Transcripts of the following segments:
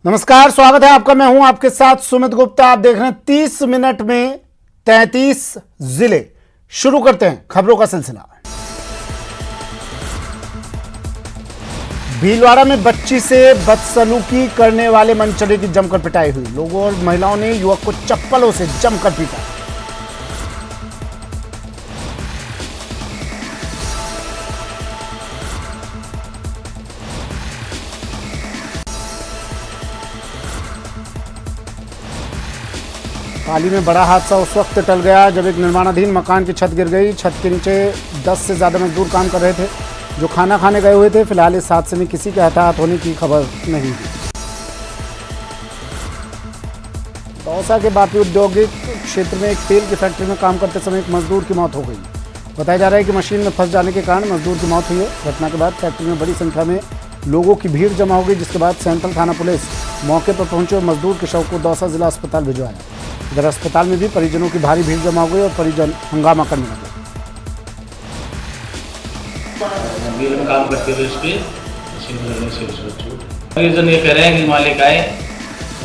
नमस्कार, स्वागत है आपका। मैं हूं आपके साथ सुमित गुप्ता। आप देख रहे हैं 30 मिनट में 33 जिले। शुरू करते हैं खबरों का सिलसिला। भीलवाड़ा में बच्ची से बदसलूकी करने वाले मनचले की जमकर पिटाई हुई। लोगों और महिलाओं ने युवक को चप्पलों से जमकर पीटा। पाली में बड़ा हादसा उस वक्त टल गया जब एक निर्माणाधीन मकान की छत गिर गई। छत के नीचे 10 से ज्यादा मजदूर काम कर रहे थे जो खाना खाने गए हुए थे। फिलहाल इस हादसे में किसी के हताहत होने की खबर नहीं है। दौसा के बापी औद्योगिक क्षेत्र में एक तेल की फैक्ट्री में काम करते समय एक मजदूर की मौत हो गई। बताया जा रहा है कि मशीन में फंस जाने के कारण मजदूर की मौत हुई है। घटना के बाद फैक्ट्री में बड़ी संख्या में लोगों की भीड़ जमा हो गई, जिसके बाद सेंट्रल थाना पुलिस मौके पर पहुंचे और मजदूर के शव को दौसा जिला अस्पताल भिजवाया। इधर अस्पताल में भी परिजनों की भारी भीड़ जमा हो गई और परिजन हंगामा करने लगे। मिल में काम करते हुए इसके मशीन में लगने से उसको छूट। परिजन ये कह रहे हैं कि मालिक आए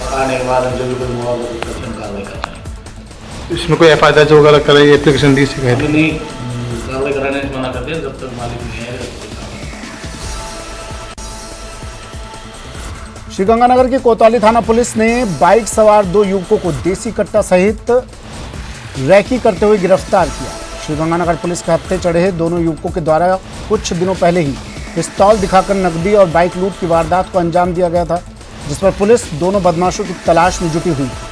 और आने के बाद हम जो भी कोई मुआवजा देते हैं कार्रवाई करते हैं। इसमें कोई एफआईआर वगैरह कराई, एप्लीकेशन दी से अभी नहीं कार्रवाई कराने से मना करते हैं जब तक मालिक नहीं आए। श्रीगंगानगर की कोतवाली थाना पुलिस ने बाइक सवार 2 युवकों को देसी कट्टा सहित रैकी करते हुए गिरफ्तार किया। श्रीगंगानगर पुलिस के हत्थे चढ़े दोनों युवकों के द्वारा कुछ दिनों पहले ही पिस्तौल दिखाकर नकदी और बाइक लूट की वारदात को अंजाम दिया गया था, जिस पर पुलिस दोनों बदमाशों की तलाश में जुटी हुई थी।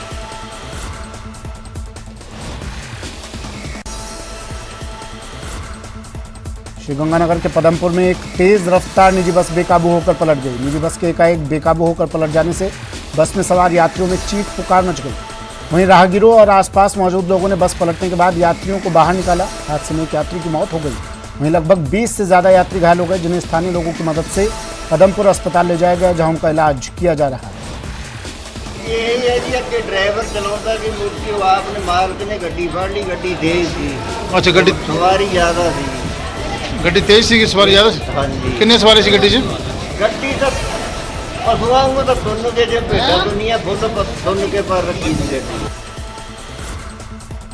श्रीगंगानगर के पदमपुर में एक तेज रफ्तार निजी बस बेकाबू होकर पलट गई। निजी बस के एकाएक बेकाबू होकर पलट जाने से बस में सवार यात्रियों में चीख पुकार मच गई। वहीं राहगीरों और आसपास मौजूद लोगों ने बस पलटने के बाद यात्रियों को बाहर निकाला। हादसे में एक यात्री की मौत हो गई। वहीं लगभग 20 से ज्यादा यात्री घायल हो गए, जिन्हें स्थानीय लोगों की मदद से पदमपुर अस्पताल ले जाया गया, जहां उनका इलाज किया जा रहा है। यही है जी कि ड्राइवर चलाता कि मुझे आपने मालक ने गड्डी फाड़ ली। गड्डी तेज थी। अच्छा, गड्डी सवारी ज्यादा थी। गड्डी तेज सी, सवारी ज्यादा सी? हाँ जी। कितने सवारी सी गड्डी से? गड्डी तो पशुओं में तो दोनों के जो बेटा दुनिया फोटो दोनों के पास रखी थी गड्डी।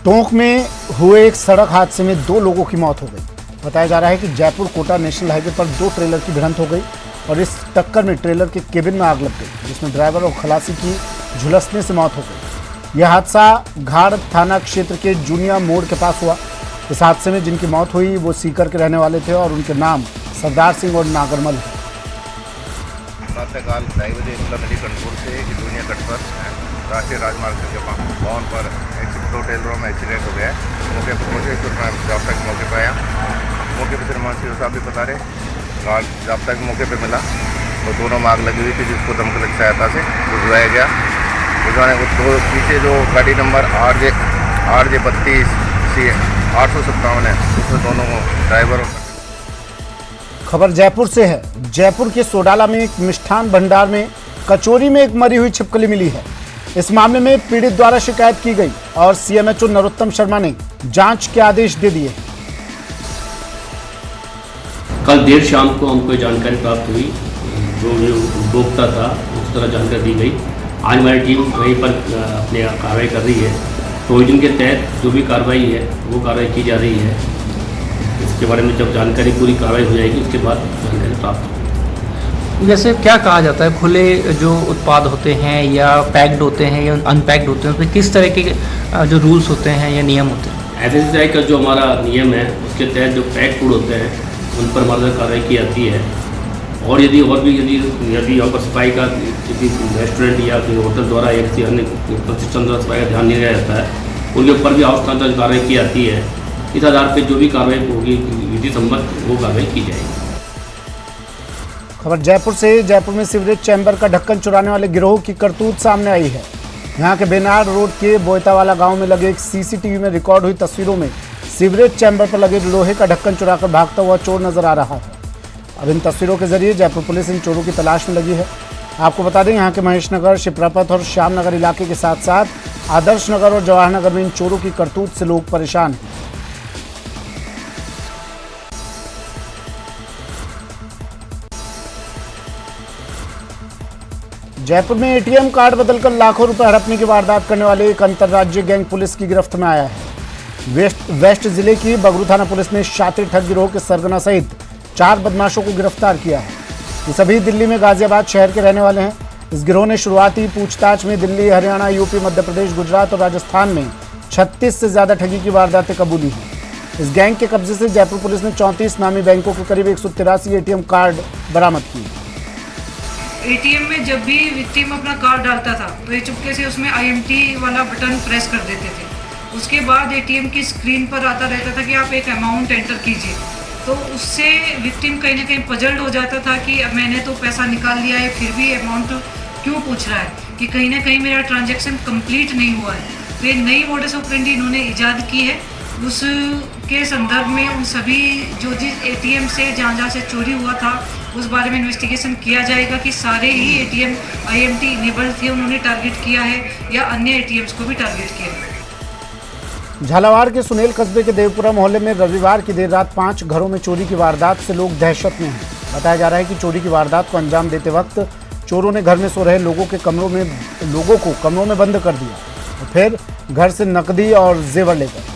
टोंक में हुए एक सड़क हादसे में 2 लोगों की मौत हो गई। बताया जा रहा है कि जयपुर कोटा नेशनल हाईवे पर 2 ट्रेलर की भिड़ंत हो गई और इस टक्कर में ट्रेलर के केबिन में आग लग गई, जिसमें ड्राइवर और खलासी की झुलसने से मौत हो गई। यह हादसा घाड़ थाना क्षेत्र के जूनिया मोड़ के पास हुआ। इस हादसे में जिनकी मौत हुई वो सीकर के रहने वाले थे और उनके नाम सरदार सिंह और नागरमल है। प्रातःकाल 2:30 बजे नदी कंट्रोल से जूनिया कट पर राष्ट्रीय राजमार्ग के भवन पर 2 ट्रेलरों में एक्सीडेंट हो गया। मौके पर पहुँचे तो जाब्ता के मौके पर आया। मौके पर श्रीमान सी साहब भी बता रहे जाब्ता के मौके पर मिला तो दोनों में आग लगी हुई थी, जिसको दमकल की सहायता से बुझवाया गया। बुझवाने को तो पीछे जो गाड़ी नंबर RJ 32 857 है, उसमें दोनों ड्राइवर। खबर जयपुर से है। जयपुर के सोडाला में एक मिष्ठान भंडार में कचौरी में एक मरी हुई छिपकली मिली है। इस मामले में पीड़ित द्वारा शिकायत की गई और CMHO नरोत्तम शर्मा ने जांच के आदेश दे दिए। कल देर शाम को हमको जानकारी प्राप्त हुई, जो उपभोक्ता था उस तरह जानकारी दी गई। आज हमारी टीम वहीं पर अपनी कार्रवाई कर रही है। प्रोविजन के तहत जो भी कार्रवाई है वो कार्रवाई की जा रही है। इसके बारे में जब जानकारी पूरी कार्रवाई हो जाएगी उसके बाद जानकारी प्राप्त होगी। वैसे क्या कहा जाता है, खुले जो उत्पाद होते हैं या पैक्ड होते हैं या अनपैक्ड होते हैं, उसमें किस तरह के जो रूल्स होते हैं या नियम होते हैं? FSSAI का जो हमारा नियम है उसके तहत जो पैक फूड होते हैं उन पर हमारे कार्रवाई की जाती है। और यदि यहाँ पर सफाई का किसी रेस्टोरेंट या फिर होटल द्वारा या किसी अन्य प्रतिष्ठान द्वारा सफाई का ध्यान नहीं दिया जाता है, उनके ऊपर भी आवश्यक कार्रवाई की जाती है। इस आधार पर जो भी कार्रवाई होगी विधि सम्मत वो कार्रवाई की जाएगी। खबर जयपुर से। जयपुर में सीवरेज चैम्बर का ढक्कन चुराने वाले गिरोह की करतूत सामने आई है। यहाँ के बेनार रोड के बोयतावाला गांव में लगे एक CCTV में रिकॉर्ड हुई तस्वीरों में सीवरेज चैम्बर पर लगे लोहे का ढक्कन चुराकर भागता हुआ चोर नजर आ रहा है। अब इन तस्वीरों के जरिए जयपुर पुलिस इन चोरों की तलाश में लगी है। आपको बता दें, यहाँ के महेश नगर, शिप्रापथ और श्यामनगर इलाके के साथ साथ आदर्श नगर और जवाहर नगर में इन चोरों की करतूत से लोग परेशान हैं। जयपुर में एटीएम कार्ड बदलकर लाखों रुपए हड़पने की वारदात करने वाले एक अंतर्राज्यीय गैंग पुलिस की गिरफ्त में आया है। वेस्ट जिले की बगरू थाना पुलिस ने शातिर ठग गिरोह के सरगना सहित 4 बदमाशों को गिरफ्तार किया है। ये सभी दिल्ली में गाजियाबाद शहर के रहने वाले हैं। इस गिरोह ने शुरुआती पूछताछ में दिल्ली, हरियाणा, यूपी, मध्य प्रदेश, गुजरात और राजस्थान में 36 से ज्यादा ठगी की वारदातें कबूली हैं। इस गैंग के कब्जे से जयपुर पुलिस ने 34 नामी बैंकों के करीब 183 एटीएम कार्ड बरामद किए। एटीएम में जब भी विक्टिम अपना कार्ड डालता था तो ये चुपके से उसमें IMT वाला बटन प्रेस कर देते थे। उसके बाद एटीएम की स्क्रीन पर आता रहता था कि आप एक अमाउंट एंटर कीजिए, तो उससे विक्टिम कहीं ना कहीं पजल्ड हो जाता था कि मैंने तो पैसा निकाल लिया है फिर भी अमाउंट क्यों पूछ रहा है, कि कहीं ना कहीं मेरा ट्रांजैक्शन कंप्लीट नहीं हुआ है। तो ये नई मोडस ऑपरेंडी इन्होंने ईजाद की है। उसके संदर्भ में उन सभी जो जिस एटीएम से जहाँ से चोरी हुआ था उस बारे में इन्वेस्टिगेशन किया जाएगा कि सारे ही एटीएम IMT इनेबल्ड थे, उन्होंने टारगेट किया है या अन्य एटीएम्स को भी टारगेट किया है। झालावाड़ के सुनेल कस्बे के देवपुरा मोहल्ले में रविवार की देर रात 5 घरों में चोरी की वारदात से लोग दहशत में हैं। बताया जा रहा है कि चोरी की वारदात को अंजाम देते वक्त चोरों ने घर में सो रहे लोगों को कमरों में बंद कर दिया और फिर घर से नकदी और जेवर लेकर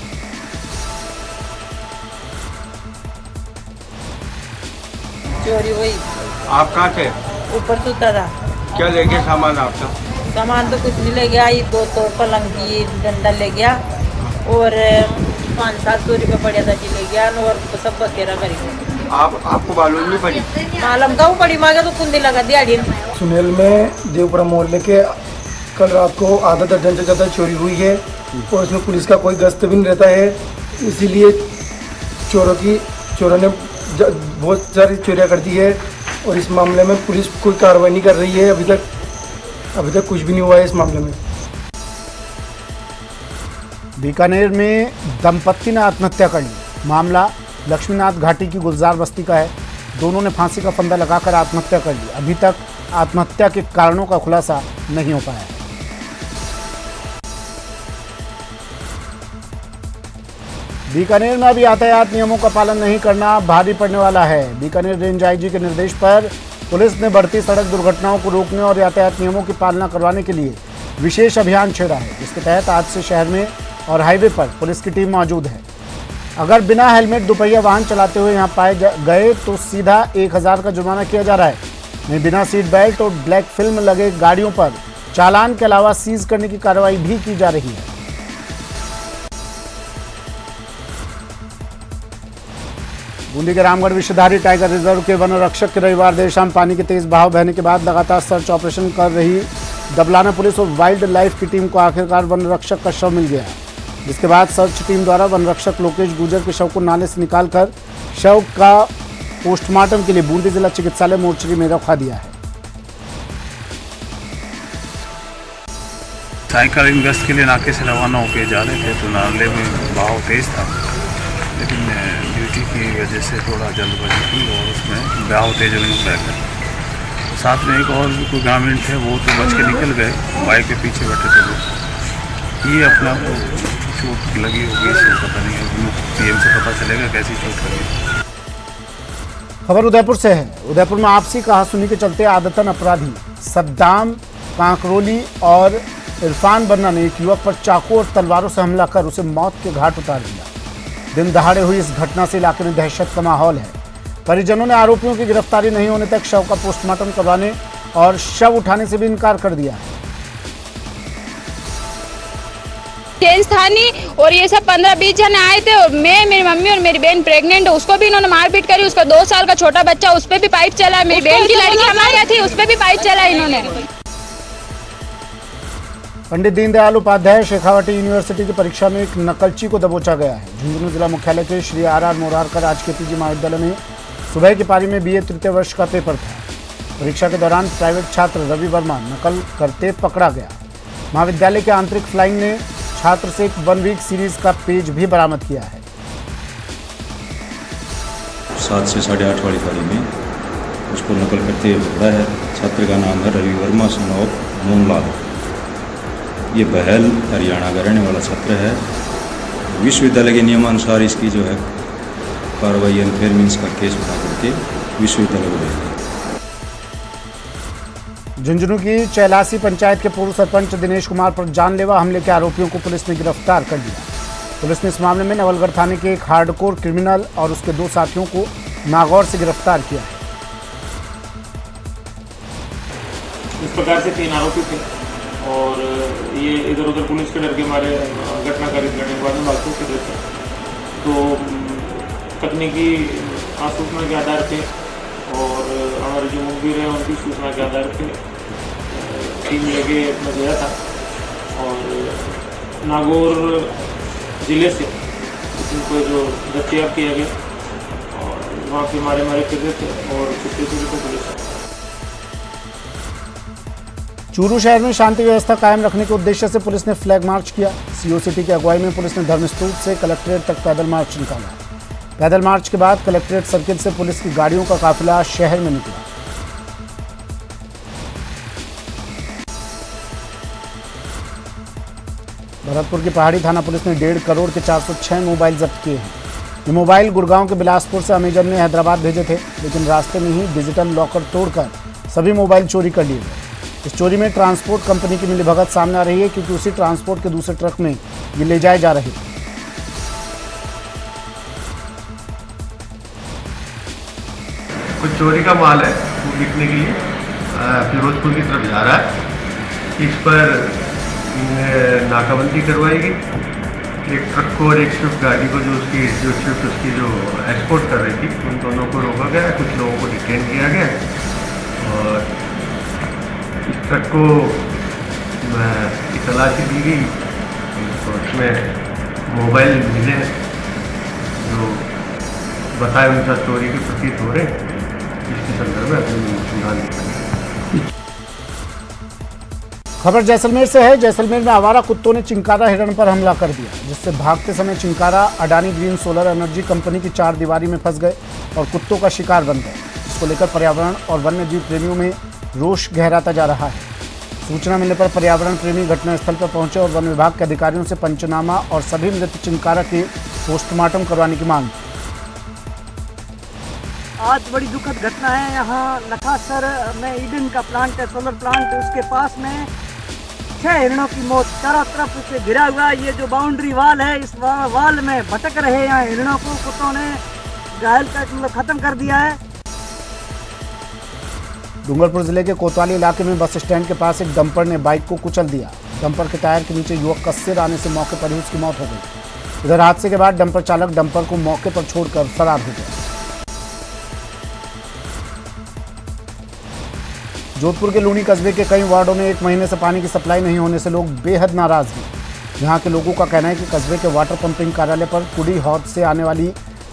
चोरी हुई। आप कहाँ थे? ऊपर सुता था। क्या ले गए सामान आपका? सामान तो कुछ नहीं ले गया, ये 2 तो पलंग की डंडा ले गया और 5-7 सौ रुपये पड़ा था जी ले गया और सब बखेरा कर गया। आपको मालूम नहीं पड़ी? मालूम का पड़ी मांगे तो कुंदी लगा दिया। सुनेल में देवपुरा मोहल्ले के कल रात को आधा दर्जन से ज़्यादा चोरी हुई है और इसमें पुलिस का कोई गश्त भी नहीं रहता है, इसीलिए चोरों ने बहुत सारी चोरियां कर दी है और इस मामले में पुलिस कोई कार्रवाई नहीं कर रही है। अभी तक कुछ भी नहीं हुआ है इस मामले में। बीकानेर में दंपत्ति ने आत्महत्या कर ली। मामला लक्ष्मीनाथ घाटी की गुलजार बस्ती का है। दोनों ने फांसी का फंदा लगाकर आत्महत्या कर ली। अभी तक आत्महत्या के कारणों का खुलासा नहीं हो पाया है। बीकानेर में अभी यातायात नियमों का पालन नहीं करना भारी पड़ने वाला है। बीकानेर रेंज IG के निर्देश पर पुलिस ने बढ़ती सड़क दुर्घटनाओं को रोकने और यातायात नियमों की पालना करवाने के लिए विशेष अभियान छेड़ा है, जिसके तहत आज से शहर में और हाईवे पर पुलिस की टीम मौजूद है। अगर बिना हेलमेट दुपहिया वाहन चलाते हुए यहाँ पाए गए तो सीधा 1000 का जुर्माना किया जा रहा है। वहीं बिना सीट बेल्ट और ब्लैक फिल्म लगे गाड़ियों पर चालान के अलावा सीज करने की कार्रवाई भी की जा रही है। बूंदी के रामगढ़ विषधारी टाइगर रिजर्व के वन रक्षक के रविवार देर शाम पानी के तेज बहाव बहने के बाद लगातार सर्च ऑपरेशन कर रही दबलाना पुलिस और वाइल्ड लाइफ की टीम को आखिरकार वन रक्षक का शव मिल गया, जिसके बाद सर्च टीम द्वारा वन रक्षक लोकेश गुर्जर के शव को नाले से निकालकर शव का पोस्टमार्टम के लिए बूंदी जिला चिकित्सालय मोर्चरी में रखवा दिया है। साइकिलिंग गश्त के लिए नाके से रवाना होकर जा रहे थे तो नाले में बहाव तेज था, लेकिन ड्यूटी की वजह से थोड़ा जल्दबाजी की और उसमें बहाव तेज होने लग गया। साथ में एक और भी कोई ग्रामीण थे, वो तो बच के निकल गए, बाइक के पीछे बैठे थे लोग। ये अपने आप को चोट लगी होगी, इसको पता नहीं, PM से पता चलेगा कैसी चोट लगी। खबर उदयपुर से है। उदयपुर में आपसी कहासुनी के चलते आदतन अपराधी सद्दाम कांकरोली और इरफान बन्ना ने एक युवक पर चाकू और तलवारों से हमला कर उसे मौत के घाट उतार दिया। दिन दहाड़े हुई इस घटना से इलाके में दहशत का माहौल है। परिजनों ने आरोपियों की गिरफ्तारी नहीं होने तक शव का पोस्टमार्टम करवाने और शव उठाने से भी इनकार कर दिया है। चेंज था नहीं और ये सब 15-20 जने आए थे और मैं, मेरी मम्मी और मेरी बहन प्रेग्नेंट है, उसको भी इन्होंने मारपीट करी। उसका 2 साल का छोटा बच्चा, उस पर भी पाइप चला। मेरी बहन की लड़की हमारे यहाँ थी, उस पर भी पाइप चला इन्होंने। पंडित दीनदयाल उपाध्याय शेखावाटी यूनिवर्सिटी की परीक्षा में एक नकलची को दबोचा गया है। झुंझुनू जिला मुख्यालय के श्री RR मोरारकर राजकीय PG महाविद्यालय में सुबह की पारी में BA तृतीय वर्ष का पेपर था। परीक्षा के दौरान प्राइवेट छात्र रवि वर्मा नकल करते पकड़ा गया। महाविद्यालय के आंतरिक फ्लाइंग ने छात्र से एक 1 वीक सीरीज का पेज भी बरामद किया है। 7 से 8:30 वाली पारी में उसको नकल करते हुए पकड़ा है। छात्र का नाम है रवि वर्मा सन ऑफ मोहनलाल। ये बहल हरियाणा का रहने वाला छात्र है। विश्वविद्यालय के नियमानुसार इसकी जो है कार्रवाई अनफेयर मीन्स का केस बना करके विश्वविद्यालय को भेज दिया। झुंझुनू की चैलासी पंचायत के पूर्व सरपंच दिनेश कुमार पर जानलेवा हमले के आरोपियों को पुलिस ने गिरफ्तार कर लिया। पुलिस ने इस मामले में नवलगढ़ थाने के एक हार्डकोर क्रिमिनल और उसके 2 साथियों को नागौर से गिरफ्तार किया है। इस प्रकार से 3 आरोपी थे और ये इधर उधर पुलिस के डर के मारे घटना कारित करने के बाद में भाग छूट थे। तो तकनीकी सूचना के आधार पे और हमारे जो मुखबिर हैं उनकी सूचना के आधार पे टीम लेके अपना गया था और नागौर ज़िले से उनको जो दस्तयाब किया गया और वहाँ पे मारे फिर रहे थे और छुट्टी को पुलिस। चूरू शहर में शांति व्यवस्था कायम रखने के उद्देश्य से पुलिस ने फ्लैग मार्च किया। सीओ सिटी की अगुवाई में पुलिस ने धर्मस्तूप से कलेक्ट्रेट तक पैदल मार्च निकाला। पैदल मार्च के बाद कलेक्ट्रेट सर्किल से पुलिस की गाड़ियों का काफिला शहर में निकला। भरतपुर की पहाड़ी थाना पुलिस ने 1.5 करोड़ के 406 मोबाइल जब्त किए हैं। ये मोबाइल गुड़गांव के बिलासपुर से अमेजन ने हैदराबाद भेजे थे, लेकिन रास्ते में ही डिजिटल लॉकर तोड़कर सभी मोबाइल चोरी कर लिए गए। इस चोरी में ट्रांसपोर्ट कंपनी की मिलीभगत सामने आ रही है, क्योंकि उसी ट्रांसपोर्ट के दूसरे ट्रक में ये ले जाए जा रहे थे। कुछ चोरी का माल है वो बिकने के लिए फिरोजपुर की तरफ जा रहा है। इस पर नाकाबंदी करवाई गई। एक ट्रक को और एक स्विफ्ट गाड़ी को जो स्विफ्ट उसकी जो एक्सपोर्ट कर रही थी, उन दोनों को रोका गया। कुछ लोगों को डिटेन किया गया और इस ट्रक को तलाशी दी गई तो उसमें मोबाइल मिले जो बताए अनुसार चोरी के प्रतीत हो रहे। इसके संदर्भ में अपने अनुसंधान। खबर जैसलमेर से है। जैसलमेर में आवारा कुत्तों ने चिंकारा हिरण पर हमला कर दिया, जिससे भागते समय chinkara Adani green solar energy company की 4 दीवारी में फंस गए और कुत्तों का शिकार बन गए। इसको लेकर पर्यावरण और वन्य जीव प्रेमियों में रोष गहराता जा रहा है। सूचना मिलने पर पर्यावरण प्रेमी घटनास्थल पर पहुंचे और वन विभाग के अधिकारियों से पंचनामा और सभी मृत चिंकारा के पोस्टमार्टम करवाने की मांग। आज बड़ी दुखद घटना है। यहाँ लखासर में ईडन का प्लांट है, सोलर प्लांट, उसके पास में 6 हिरणों की मौत। चारों तरफ से घिरा हुआ ये जो बाउंड्री वाल है, इस वाल में भटक रहे हैं यहाँ हिरणों को कुत्तों ने घायल कर मतलब खत्म कर दिया है। डूंगरपुर जिले के कोतवाली इलाके में बस स्टैंड के पास एक डंपर ने बाइक को कुचल दिया। डंपर के टायर के नीचे युवक का सिर आने से मौके पर ही उसकी मौत हो गई। इधर हादसे के बाद डंपर चालक डंपर को मौके पर छोड़कर फरार हो गया। जोधपुर के लूनी कस्बे के कई वार्डों में 1 महीने से पानी की सप्लाई नहीं होने से लोग बेहद नाराज हैं। यहाँ के लोगों का कहना है कि कस्बे के वाटर पंपिंग कार्यालय पर कुड़ी हौद से आने वाली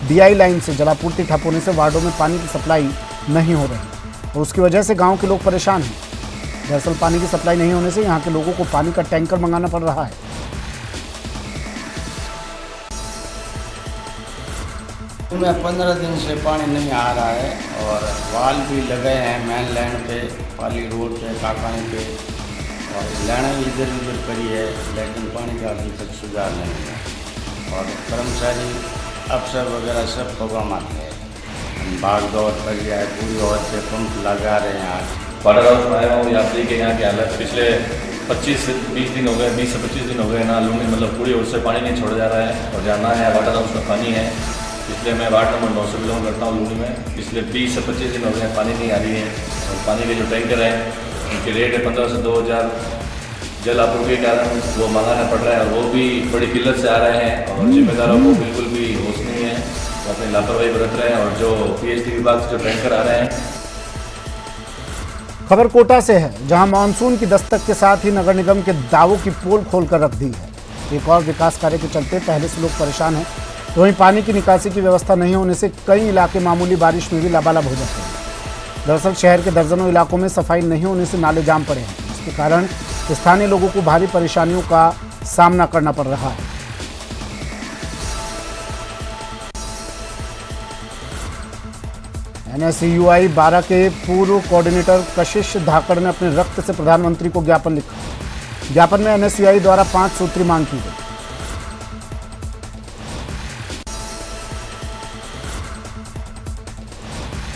DI लाइन से जलापूर्ति ठप होने से वार्डों में पानी की सप्लाई नहीं हो रही और उसकी वजह से गांव के लोग परेशान हैं। दरअसल पानी की सप्लाई नहीं होने से यहाँ के लोगों को पानी का टैंकर मंगाना पड़ रहा है। में 15 दिन से पानी नहीं आ रहा है और वाल भी लगे हैं मेन लाइन पे, पाली रोड पे, काकानी पे, और लाइन इधर उधर करी है, लेकिन पानी का अभी तक सुधार नहीं है। और कर्मचारी अफसर वगैरह सब प्रोग्राम आते हैं, हम भाग दौड़ कर जाए, पूरी ओर से पंप लगा रहे हैं। आज वाटर हाउस में आया हूँ, यात्री के यहाँ की हालत पिछले 25 से 20 दिन हो गए, 20 से 25 दिन हो गए ना लूनी मतलब पूरी ओर से पानी नहीं छोड़ा जा रहा है और जाना है वाटर हाउस में पानी है। इसलिए मैं वार्ड नंबर 9 से बिलोंग करता हूँ लूनी में। पिछले 20 से 25 दिन हो गए पानी नहीं आ रही है और पानी के जो टैंकर हैं उनके रेट है 15 से 2000। जल आपूर्ति के कारण वो मंगाना पड़ रहा है और वो भी बड़ी किल्लत से आ रहे हैं और जिम्मेदारों को बिल्कुल भी होश नहीं है, वो अपनी लापरवाही बरत रहे हैं और जो PHD विभाग से जो टैंकर आ रहे हैं। खबर कोटा से है, जहां मानसून की दस्तक के साथ ही नगर निगम के दावों की पोल खोलकर रख दी है। एक और विकास कार्य के चलते पहले से लोग परेशान हैं, तो वहीं पानी की निकासी की व्यवस्था नहीं होने से कई इलाके मामूली बारिश में भी लबालब हो जाते हैं। दरअसल शहर के दर्जनों इलाकों में सफाई नहीं होने से नाले जाम पड़े हैं, जिसके कारण स्थानीय लोगों को भारी परेशानियों का सामना करना पड़ रहा है। NSUI 12 के पूर्व कोऑर्डिनेटर कशिश धाकड़ ने अपने रक्त से प्रधानमंत्री को ज्ञापन लिखा। ज्ञापन में NSUI द्वारा 5 सूत्री मांग की गई।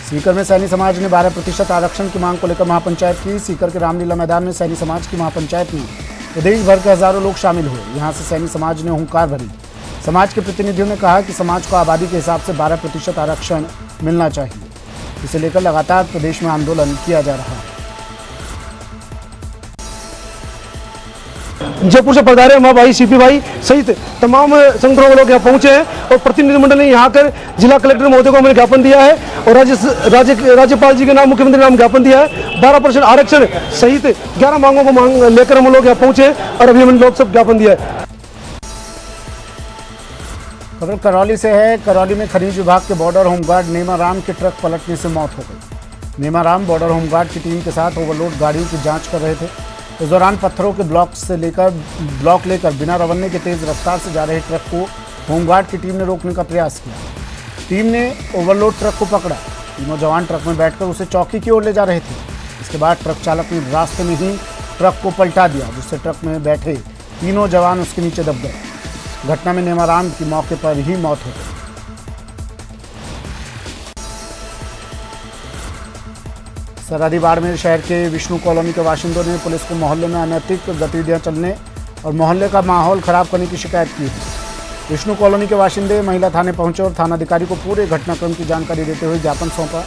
सीकर में सैनी समाज ने 12% आरक्षण की मांग को लेकर महापंचायत की। सीकर के रामलीला मैदान में सैनी समाज की महापंचायत में प्रदेश भर के हजारों लोग शामिल हुए। यहां से सैनी समाज ने हुंकार भरी। समाज के प्रतिनिधियों ने कहा कि समाज को आबादी के हिसाब से 12% आरक्षण मिलना चाहिए। इसे लेकर लगातार प्रदेश में आंदोलन किया जा रहा है। जयपुर से पधारे हमारे भाई सीपी भाई सहित तमाम संगठनों के लोग यहाँ पहुंचे हैं और प्रतिनिधिमंडल ने यहाँ कर जिला कलेक्टर महोदय को हमने ज्ञापन दिया है और राज्यपाल जी के नाम, मुख्यमंत्री के नाम ज्ञापन दिया है। 12% आरक्षण सहित 11 मांगों को लेकर हम लोग यहाँ पहुंचे और अभी हमने लोग सब ज्ञापन दिया है। खबर करौली से है। करौली में खनिज विभाग के बॉर्डर होमगार्ड नेमाराम के ट्रक पलटने से मौत हो गई। नेमाराम बॉर्डर होमगार्ड की टीम के साथ ओवरलोड गाड़ियों की जांच कर रहे थे। इस दौरान पत्थरों के ब्लॉक लेकर बिना रवन्ने के तेज रफ्तार से जा रहे ट्रक को होमगार्ड की टीम ने रोकने का प्रयास किया। टीम ने ओवरलोड ट्रक को पकड़ा। तीनों जवान ट्रक में बैठकर उसे चौकी की ओर ले जा रहे थे। इसके बाद ट्रक चालक ने रास्ते में ही ट्रक को पलटा दिया, जिससे ट्रक में बैठे तीनों जवान उसके नीचे दब गए। घटना में नेमाराम की मौके पर ही मौत हो गई। सरहदी बाड़मेर शहर के विष्णु कॉलोनी के बाशिंदों ने पुलिस को मोहल्ले में अनैतिक गतिविधियां चलने और मोहल्ले का माहौल खराब करने की शिकायत की है। विष्णु कॉलोनी के बाशिंदे महिला थाने पहुंचे और थानाधिकारी को पूरे घटनाक्रम की जानकारी देते हुए ज्ञापन सौंपा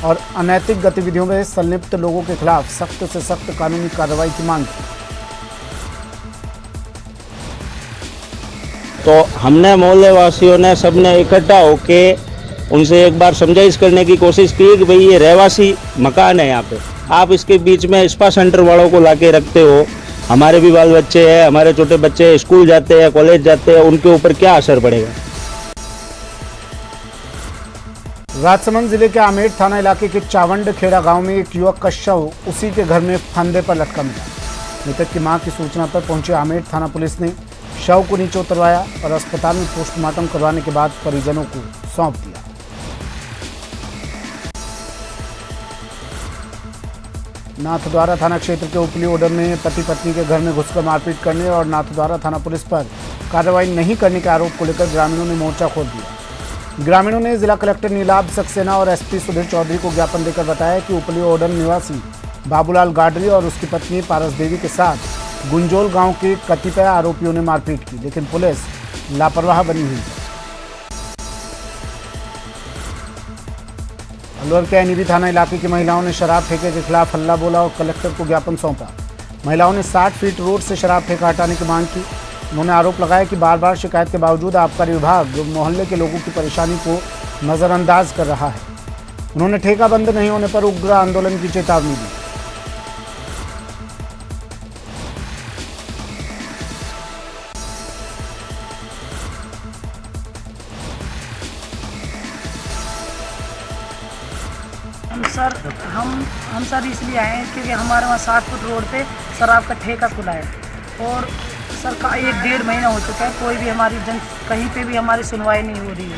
और अनैतिक गतिविधियों में संलिप्त लोगों के खिलाफ सख्त से सख्त कानूनी कार्रवाई की मांग की। तो हमने मोहल्ले वासियों ने सबने इकट्ठा होके उनसे एक बार समझाइश करने की कोशिश की कि भाई ये रहवासी मकान है, यहाँ पे आप इसके बीच में स्पा सेंटर वालों को लाके रखते हो। हमारे भी बाल बच्चे हैं, हमारे छोटे बच्चे स्कूल जाते हैं, कॉलेज जाते हैं, उनके ऊपर क्या असर पड़ेगा। राजसमंद जिले के आमेर थाना इलाके के चावंड खेड़ा गांव में एक युवक का शव उसी के घर में फंदे पर लटका मिला। मृतक की मां की सूचना पर पहुंचे आमेर थाना पुलिस ने शव को नीचे उतरवाया और अस्पताल में पोस्टमार्टम करवाने के बाद परिजनों को सौंप दिया। नाथद्वारा थाना क्षेत्र के उपली ओडर में पति पत्नी के घर में घुसकर मारपीट करने और नाथद्वारा थाना पुलिस पर कार्रवाई नहीं करने के आरोप को लेकर ग्रामीणों ने मोर्चा खोल दिया। ग्रामीणों ने जिला कलेक्टर नीलाभ सक्सेना और एसपी सुधीर चौधरी को ज्ञापन देकर बताया कि उपली ओडर निवासी बाबूलाल गाडरी और उसकी पत्नी पारस देवी के साथ गुंजोल गांव के कतिपय आरोपियों ने मारपीट की, लेकिन पुलिस लापरवाह बनी हुई है। अलवर के एनईबी थाना इलाके की महिलाओं ने शराब ठेके के खिलाफ हल्ला बोला और कलेक्टर को ज्ञापन सौंपा। महिलाओं ने 60 फीट रोड से शराब ठेका हटाने की मांग की। उन्होंने आरोप लगाया कि बार बार शिकायत के बावजूद आबकारी विभाग मोहल्ले के लोगों की परेशानी को नज़रअंदाज कर रहा है। उन्होंने ठेका बंद नहीं होने पर उग्र आंदोलन की चेतावनी दी। सर हम सर इसलिए आए हैं क्योंकि हमारे वहाँ 60 फुट रोड पे शराब का ठेका खुला है और सर का 1-1.5 महीना हो चुका है, कोई भी हमारी कहीं पे भी हमारी सुनवाई नहीं हो रही है।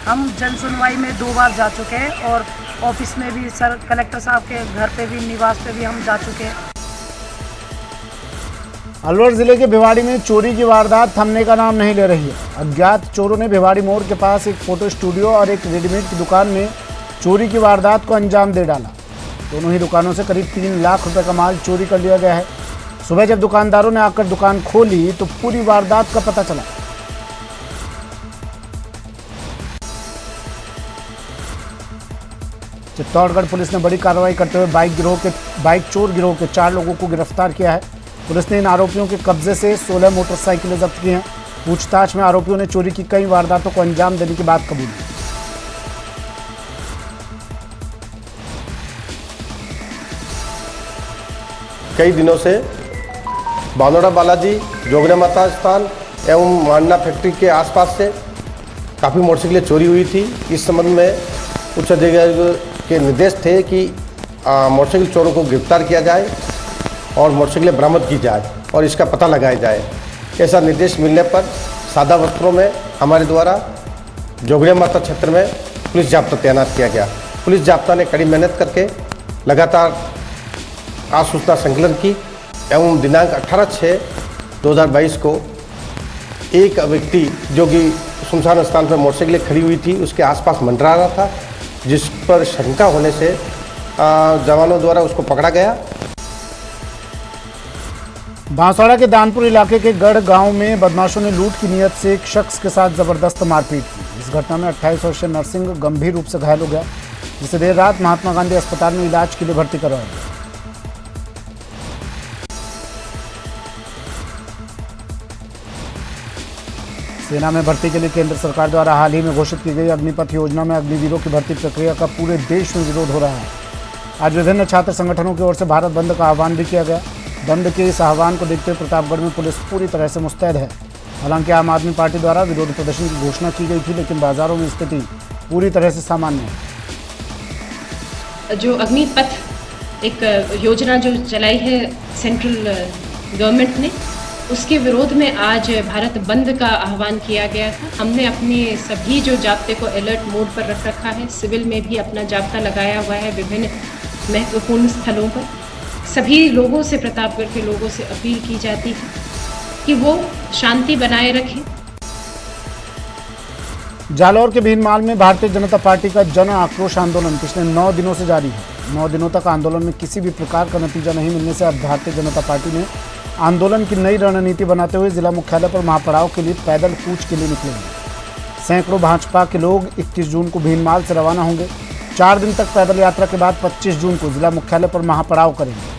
हम जन सुनवाई में 2 बार जा चुके हैं और ऑफिस में भी सर कलेक्टर साहब के घर पे भी, निवास पे भी हम जा चुके हैं। अलवर जिले के भिवाड़ी में चोरी की वारदात थमने का नाम नहीं ले रही है। अज्ञात चोरों ने भिवाड़ी मोड़ के पास एक फोटो स्टूडियो और एक रेडीमेड की दुकान में चोरी की वारदात को अंजाम दे डाला। दोनों ही दुकानों से करीब 3 लाख रुपए का माल चोरी कर लिया गया है। सुबह जब दुकानदारों ने आकर दुकान खोली तो पूरी वारदात का पता चला। चित्तौड़गढ़ पुलिस ने बड़ी कार्रवाई करते हुए बाइक चोर गिरोह के 4 लोगों को गिरफ्तार किया है। पुलिस ने इन आरोपियों के कब्जे से 16 मोटरसाइकिलें जब्त की हैं। पूछताछ में आरोपियों ने चोरी की कई वारदातों को अंजाम देने की बात कबूली। कई दिनों से बांदोड़ा बालाजी, जोगने माता स्थान एवं मांडना फैक्ट्री के आसपास से काफ़ी मोटरसाइकिलें चोरी हुई थी। इस संबंध में उच्च अधिकारियों के निर्देश थे कि मोटरसाइकिल चोरों को गिरफ्तार किया जाए और मोटरसाइकिलें बरामद की जाए और इसका पता लगाया जाए। ऐसा निर्देश मिलने पर सादा वस्त्रों में हमारे द्वारा जोगने माता क्षेत्र में पुलिस जाब्ता तैनात किया गया। पुलिस जाब्ता ने कड़ी मेहनत करके लगातार आज सूचना संकलन की एवं दिनांक 18/6/2022 को एक व्यक्ति जो कि सुनसान स्थान पर मोटरसाइकिलें खड़ी हुई थी उसके आसपास मंडरा रहा था, जिस पर शंका होने से जवानों द्वारा उसको पकड़ा गया। बांसवाड़ा के दानपुर इलाके के गढ़ गांव में बदमाशों ने लूट की नीयत से एक शख्स के साथ जबरदस्त मारपीट की। इस घटना में 28 वर्षीय नरसिंह गंभीर रूप से घायल हो गया, जिसे देर रात महात्मा गांधी अस्पताल में इलाज के लिए भर्ती करवाया गया। सेना में भर्ती के लिए केंद्र सरकार द्वारा हाल ही में घोषित की गई अग्निपथ योजना में अग्निवीरों की भर्ती प्रक्रिया का पूरे देश में विरोध हो रहा है। आज विभिन्न छात्र संगठनों की ओर से भारत बंद का आह्वान भी किया गया। बंद के इस आह्वान को देखते हुए प्रतापगढ़ में पुलिस पूरी तरह से मुस्तैद है। हालांकि आम आदमी पार्टी द्वारा विरोध प्रदर्शन की घोषणा की गई थी, लेकिन बाजारों में स्थिति पूरी तरह से सामान्य है। जो अग्निपथ एक योजना जो चलाई है सेंट्रल गवर्नमेंट ने, उसके विरोध में आज भारत बंद का आह्वान किया गया था। हमने अपने सभी जो जाब्ते को अलर्ट मोड पर रख रखा है। सिविल में भी अपना जाब्ता लगाया हुआ है। विभिन्न महत्वपूर्ण स्थलों पर सभी लोगों से, प्रतापगढ़ के लोगों से अपील की जाती है कि वो शांति बनाए रखें। जालौर के भीनमाल में भारतीय जनता पार्टी का जन आक्रोश आंदोलन पिछले 9 दिनों से जारी है। 9 दिनों तक आंदोलन में किसी भी प्रकार का नतीजा नहीं मिलने से अब भारतीय जनता पार्टी ने आंदोलन की नई रणनीति बनाते हुए जिला मुख्यालय पर महापड़ाव के लिए पैदल कूच के लिए निकलेंगे। सैकड़ों भाजपा के लोग 21 जून को भीनमाल से रवाना होंगे। 4 दिन तक पैदल यात्रा के बाद 25 जून को जिला मुख्यालय पर महापड़ाव करेंगे।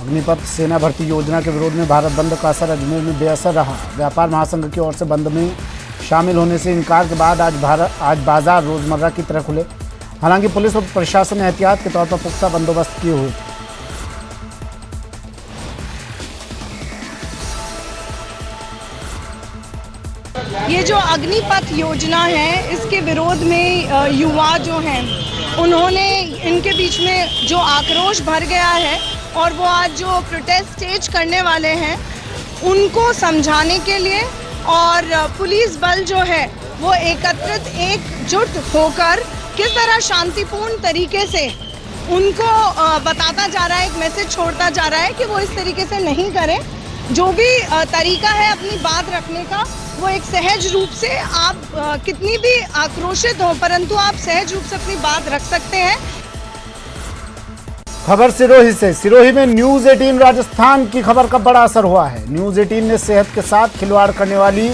अग्निपथ सेना भर्ती योजना के विरोध में भारत बंद का असर अजमेर में बेअसर रहा। व्यापार महासंघ की ओर से बंद में शामिल होने से इनकार के बाद आज बाजार रोजमर्रा की तरह खुले। हालांकि पुलिस और प्रशासन ने एहतियात के तौर पर पुख्ता बंदोबस्त किए हुए थे। ये जो अग्निपथ योजना है, इसके विरोध में युवा जो हैं, उन्होंने इनके बीच में जो आक्रोश भर गया है और वो आज जो प्रोटेस्ट स्टेज करने वाले हैं, उनको समझाने के लिए और पुलिस बल जो है वो एकजुट होकर किस तरह शांतिपूर्ण तरीके से उनको बताता जा रहा है, एक मैसेज छोड़ता जा रहा है कि वो इस तरीके से नहीं करें। जो भी तरीका है अपनी बात रखने का, वो एक सहज रूप से, आप कितनी भी आक्रोशित हो परंतु आप सहज रूप से अपनी बात रख सकते हैं। खबर सिरोही से। सिरोही में न्यूज 18 राजस्थान की खबर का बड़ा असर हुआ है। न्यूज 18 ने सेहत के साथ खिलवाड़ करने वाली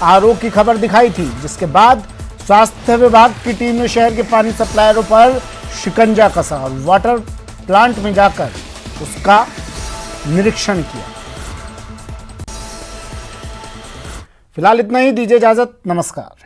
आरओ की खबर दिखाई थी, जिसके बाद स्वास्थ्य विभाग की टीम ने शहर के पानी सप्लायरों पर शिकंजा कसा और वाटर प्लांट में जाकर उसका निरीक्षण किया। फिलहाल इतना ही, दीजिए इजाजत, नमस्कार।